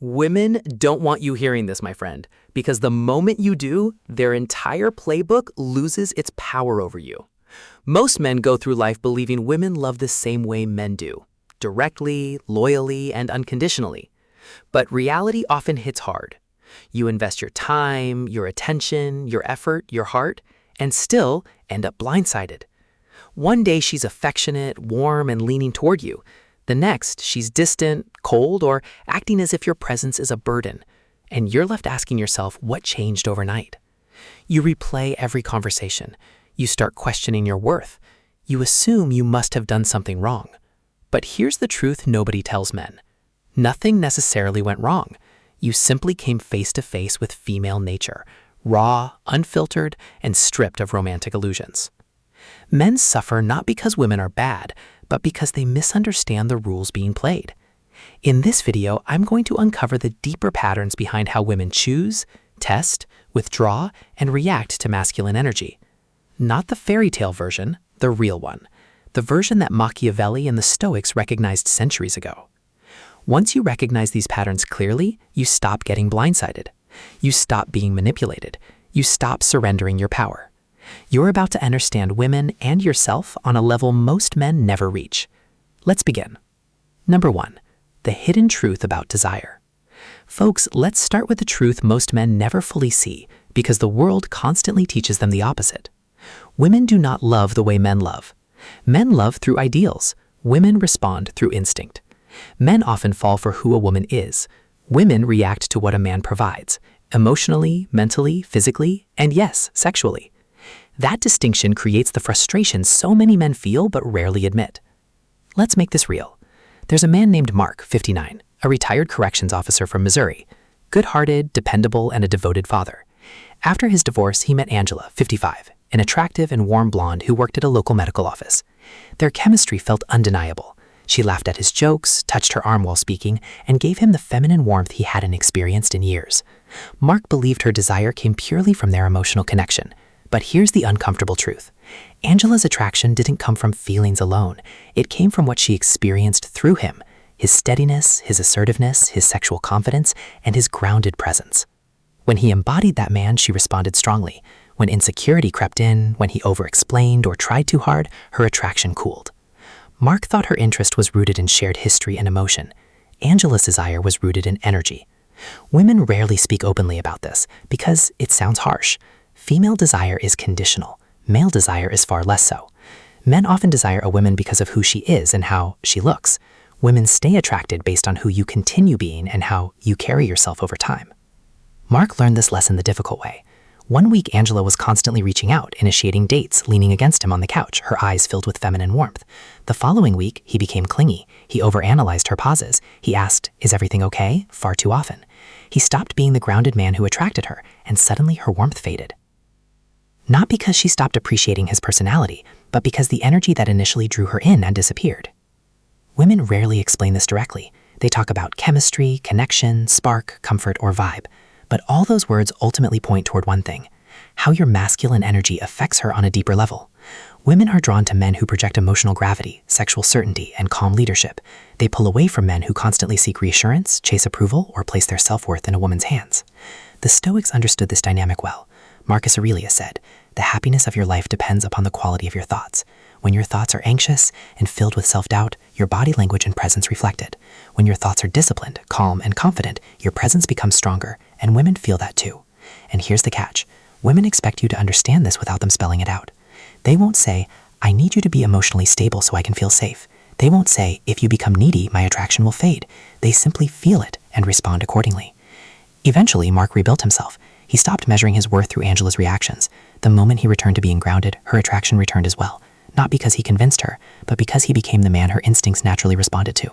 Women don't want you hearing this, my friend, because the moment you do, their entire playbook loses its power over you. Most men go through life believing women love the same way men do, directly, loyally, and unconditionally. But reality often hits hard. You invest your time, your attention, your effort, your heart, and still end up blindsided. One day she's affectionate, warm, and leaning toward you. The next, she's distant, cold, or acting as if your presence is a burden, and you're left asking yourself what changed overnight. You replay every conversation. You start questioning your worth. You assume you must have done something wrong. But here's the truth nobody tells men. Nothing necessarily went wrong. You simply came face to face with female nature, raw, unfiltered, and stripped of romantic illusions. Men suffer not because women are bad, but because they misunderstand the rules being played. In this video, I'm going to uncover the deeper patterns behind how women choose, test, withdraw, and react to masculine energy. Not the fairy tale version, the real one. The version that Machiavelli and the Stoics recognized centuries ago. Once you recognize these patterns clearly, you stop getting blindsided. You stop being manipulated. You stop surrendering your power. You're about to understand women and yourself on a level most men never reach. Let's begin. Number 1, the hidden truth about desire. Folks, let's start with the truth most men never fully see because the world constantly teaches them the opposite. Women do not love the way men love. Men love through ideals. Women respond through instinct. Men often fall for who a woman is. Women react to what a man provides, emotionally, mentally, physically, and yes, sexually. That distinction creates the frustration so many men feel but rarely admit. Let's make this real. There's a man named Mark, 59, a retired corrections officer from Missouri, good-hearted, dependable, and a devoted father. After his divorce, he met Angela, 55, an attractive and warm blonde who worked at a local medical office. Their chemistry felt undeniable. She laughed at his jokes, touched her arm while speaking, and gave him the feminine warmth he hadn't experienced in years. Mark believed her desire came purely from their emotional connection. But here's the uncomfortable truth. Angela's attraction didn't come from feelings alone. It came from what she experienced through him, his steadiness, his assertiveness, his sexual confidence, and his grounded presence. When he embodied that man, she responded strongly. When insecurity crept in, when he over-explained or tried too hard, her attraction cooled. Mark thought her interest was rooted in shared history and emotion. Angela's desire was rooted in energy. Women rarely speak openly about this because it sounds harsh. Female desire is conditional. Male desire is far less so. Men often desire a woman because of who she is and how she looks. Women stay attracted based on who you continue being and how you carry yourself over time. Mark learned this lesson the difficult way. One week, Angela was constantly reaching out, initiating dates, leaning against him on the couch, her eyes filled with feminine warmth. The following week, he became clingy. He overanalyzed her pauses. He asked, "Is everything okay?" far too often. He stopped being the grounded man who attracted her, and suddenly her warmth faded. Not because she stopped appreciating his personality, but because the energy that initially drew her in had disappeared. Women rarely explain this directly. They talk about chemistry, connection, spark, comfort, or vibe. But all those words ultimately point toward one thing: how your masculine energy affects her on a deeper level. Women are drawn to men who project emotional gravity, sexual certainty, and calm leadership. They pull away from men who constantly seek reassurance, chase approval, or place their self-worth in a woman's hands. The Stoics understood this dynamic well. Marcus Aurelius said, "The happiness of your life depends upon the quality of your thoughts. When your thoughts are anxious and filled with self-doubt, your body language and presence reflect it. When your thoughts are disciplined, calm, and confident, your presence becomes stronger, and women feel that too." And here's the catch. Women expect you to understand this without them spelling it out. They won't say, "I need you to be emotionally stable so I can feel safe." They won't say, "If you become needy, my attraction will fade." They simply feel it and respond accordingly. Eventually, Mark rebuilt himself. He stopped measuring his worth through Angela's reactions. The moment he returned to being grounded, her attraction returned as well. Not because he convinced her, but because he became the man her instincts naturally responded to.